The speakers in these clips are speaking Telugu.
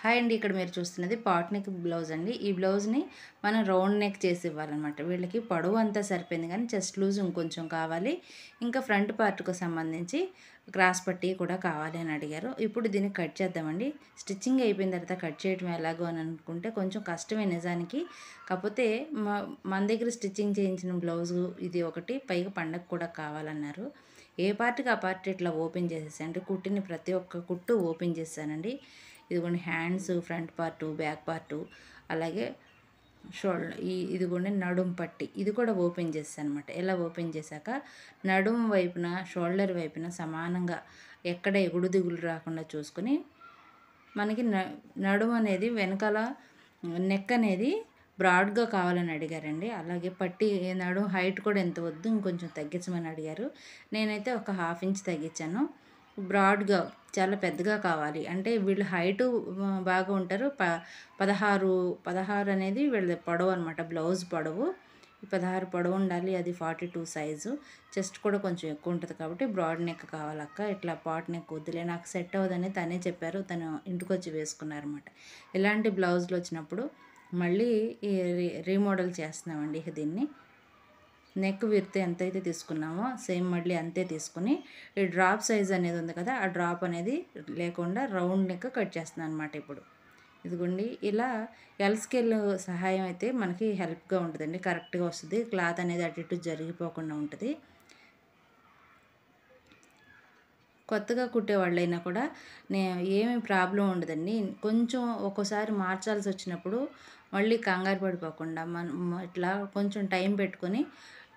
హాయ్ అండి, ఇక్కడ మీరు చూస్తున్నది పాట్ నెక్ బ్లౌజ్ అండి. ఈ బ్లౌజ్ని మనం రౌండ్ నెక్ చేసి ఇవ్వాలన్నమాట. వీళ్ళకి పొడవు అంతా సరిపోయింది కానీ చెస్ట్ లూజ్ ఇంకొంచెం కావాలి, ఇంకా ఫ్రంట్ పార్ట్కు సంబంధించి క్రాస్ పట్టీ కూడా కావాలి అని అడిగారు. ఇప్పుడు దీన్ని కట్ చేద్దామండి. స్టిచ్చింగ్ అయిపోయిన తర్వాత కట్ చేయడం ఎలాగో అని అనుకుంటే కొంచెం కష్టమే నిజానికి. కాకపోతే మన దగ్గర స్టిచ్చింగ్ చేయించిన బ్లౌజు ఇది ఒకటి, పైగా పండగ కూడా కావాలన్నారు. ఏ పార్ట్కి ఆ పార్ట్ ఇట్లా ఓపెన్ చేసేసాను అంటే కుట్టిని ప్రతి ఒక్క కుట్టు ఓపెన్ చేశానండి. ఇదిగోండి hands, front part, back part, అలాగే ఇదిగోండి నడుం పట్టి ఇది కూడా ఓపెన్ చేస్తాను అనమాట. ఇలా ఓపెన్ చేశాక నడుం వైపున, షోల్డర్ వైపున సమానంగా ఎక్కడ ఎగుడు దిగులు రాకుండా చూసుకొని మనకి నడుము అనేది వెనకాల నెక్ అనేది బ్రాడ్గా కావాలని అడిగారండి. అలాగే పట్టి నడుము హైట్ కూడా ఎంత వద్దు, ఇంకొంచెం తగ్గించమని అడిగారు. నేనైతే ఒక 1/2 ఇంచ్ తగ్గించాను. బ్రాడ్గా చాలా పెద్దగా కావాలి అంటే వీళ్ళు హైటు బాగా ఉంటారు. 16 అనేది వీళ్ళ పొడవు అనమాట. బ్లౌజ్ పొడవు 16 పొడవు ఉండాలి. అది 42 సైజు. చెస్ట్ కూడా కొంచెం ఎక్కువ ఉంటుంది కాబట్టి బ్రాడ్ నెక్ కావాలక్క, ఇట్లా పాట్ నెక్ వద్దులే నాకు సెట్ అవ్వదని తనే చెప్పారు. తను ఇంటికి వచ్చి వేసుకున్నారన్నమాట. ఇలాంటి బ్లౌజులు వచ్చినప్పుడు మళ్ళీ రీమోడల్ చేస్తున్నామండి దీన్ని. నెక్ విడ్త్ ఎంతైతే తీసుకున్నామో సేమ్ మళ్ళీ అంతే తీసుకుని ఈ డ్రాప్ సైజ్ అనేది ఉంది కదా, ఆ డ్రాప్ అనేది లేకుండా రౌండ్ నెక్ కట్ చేస్తున్నాను అనమాట. ఇప్పుడు ఇదిగోండి ఇలా ఎల్ స్కేల్ సహాయం అయితే మనకి హెల్ప్గా ఉంటుందండి. కరెక్ట్గా వస్తుంది. క్లాత్ అనేది అటు ఇటు జరిగిపోకుండా ఉంటుంది. కొత్తగా కుట్టే వాళ్ళైనా కూడా ఏమీ ప్రాబ్లం ఉండదండి. కొంచెం ఒక్కోసారి మార్చాల్సి వచ్చినప్పుడు మళ్ళీ కంగారు పడిపోకుండా మనం ఇట్లా కొంచెం టైం పెట్టుకొని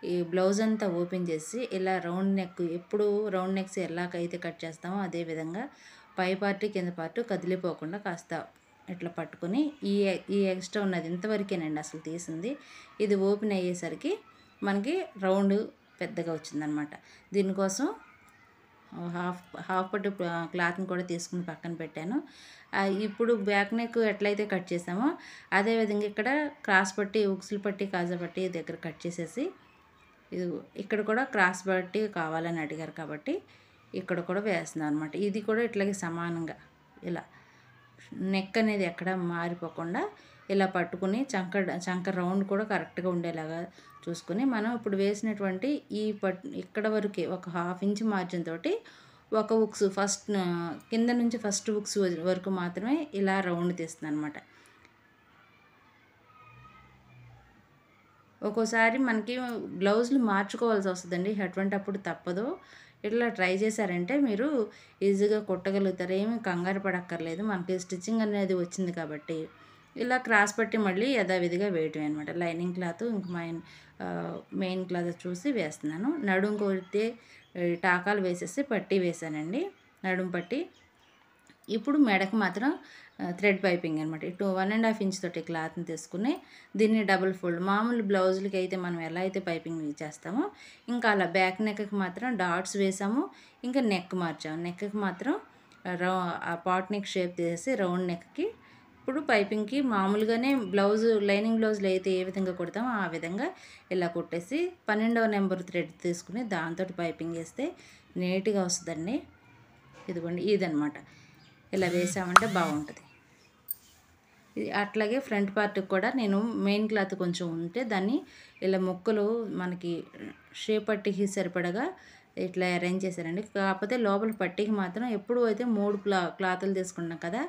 ఈ బ్లౌజ్ అంతా ఓపెన్ చేసి ఇలా రౌండ్ నెక్, ఎప్పుడు రౌండ్ నెక్స్ ఎలాగైతే కట్ చేస్తామో అదేవిధంగా పై పార్ట్ కింద పార్ట్ కదిలిపోకుండా కాస్త ఇట్లా పట్టుకొని ఈ ఎక్స్ట్రా ఉన్నది ఇంతవరకేనండి అసలు తీసింది. ఇది ఓపెన్ అయ్యేసరికి మనకి రౌండ్ పెద్దగా వచ్చిందనమాట. దీనికోసం హాఫ్ పట్టు క్లాత్ని కూడా తీసుకుని పక్కన పెట్టాను. ఇప్పుడు బ్యాక్ నెక్ ఎట్లయితే కట్ చేసామో అదేవిధంగా ఇక్కడ క్రాస్ పట్టి, ఉక్సులు పట్టి, కాజా పట్టి దగ్గర కట్ చేసేసి ఇది ఇక్కడ కూడా క్రాస్ పట్టి కావాలని అడిగారు కాబట్టి ఇక్కడ కూడా వేస్తున్నాను అనమాట. ఇది కూడా ఇట్లాగే సమానంగా ఇలా నెక్ అనేది ఎక్కడ మారిపోకుండా ఇలా పట్టుకుని చంక రౌండ్ కూడా కరెక్ట్గా ఉండేలాగా చూసుకుని మనం ఇప్పుడు వేసినటువంటి ఇక్కడ వరకే ఒక 1/2 ఇంచ్ మార్జిన్ తోటి ఒక ఉక్స్ కింద నుంచి ఫస్ట్ ఉక్స్ వరకు మాత్రమే ఇలా రౌండ్ తీస్తున్నాను అనమాట. ఒక్కోసారి మనకి బ్లౌజులు మార్చుకోవాల్సి వస్తుందండి. అటువంటప్పుడు తప్పదు. ఇట్లా ట్రై చేశారంటే మీరు ఈజీగా కుట్టగలుగుతారు. ఏమీ కంగారు పడక్కర్లేదు. మనకి స్టిచ్చింగ్ అనేది వచ్చింది కాబట్టి ఇలా క్రాస్ పట్టి మళ్ళీ యథావిధిగా వేయటం అనమాట. లైనింగ్ క్లాత్ ఇంక మెయిన్ క్లాత్ చూసి వేస్తున్నాను. నడుం కొడితే టాకాలు వేసేసి పట్టి వేసానండి, నడుం పట్టి. ఇప్పుడు మెడకు మాత్రం థ్రెడ్ పైపింగ్ అనమాట. ఇటు 1.5 ఇంచ్ తోటి క్లాత్ని తీసుకుని దీన్ని డబుల్ ఫోల్డ్, మామూలు బ్లౌజులకి అయితే మనం ఎలా అయితే పైపింగ్ చేస్తామో ఇంకా అలా బ్యాక్ నెక్కి మాత్రం డాట్స్ వేసాము. ఇంకా నెక్ మార్చాము. నెక్కి మాత్రం పాట్ నెక్ షేప్ తీసేసి రౌండ్ నెక్కి ఇప్పుడు పైపింగ్కి మామూలుగానే లైనింగ్ బ్లౌజులు అయితే ఏ విధంగా కుడతామో ఆ విధంగా ఇలా కుట్టేసి 12వ నెంబర్ థ్రెడ్ తీసుకుని దాంతో పైపింగ్ వేస్తే నీట్గా వస్తుందండి. ఇదిగోండి ఇదనమాట. ఇలా వేసామంటే బాగుంటుంది. అట్లాగే ఫ్రంట్ పార్ట్కి కూడా నేను మెయిన్ క్లాత్ కొంచెం ఉంటే దాన్ని ఇలా ముక్కలు మనకి షేప్ పట్టికి సరిపడగా ఇట్లా అరేంజ్ చేశారండి. కాకపోతే లోపల పట్టికి మాత్రం ఎప్పుడు అయితే 3 క్లాతులు తీసుకున్నాం కదా,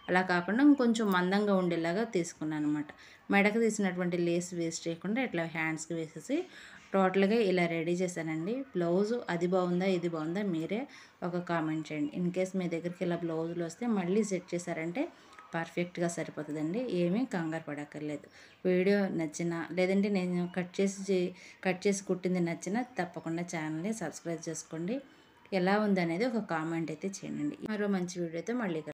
అలా కాకుండా ఇంకొంచెం మందంగా ఉండేలాగా తీసుకున్నాను అనమాట. మెడకు తీసినటువంటి లేస్ వేస్ట్ చేయకుండా ఇట్లా హ్యాండ్స్కి వేసేసి టోటల్గా ఇలా రెడీ చేశానండి. బ్లౌజు అది బాగుందా ఇది బాగుందా మీరే ఒక కామెంట్ చేయండి. ఇన్ కేస్ మీ దగ్గరికి ఇలా బ్లౌజులు వస్తే మళ్ళీ సెట్ చేశారంటే పర్ఫెక్ట్గా సరిపోతుందండి. ఏమీ కంగారు పడక్కర్లేదు. వీడియో నచ్చినా లేదంటే నేను కట్ చేసి కుట్టింది నచ్చినా తప్పకుండా ఛానల్ని సబ్స్క్రైబ్ చేసుకోండి. ఎలా ఉందనేది ఒక కామెంట్ అయితే చేయండి. మరో మంచి వీడియోతో మళ్ళీ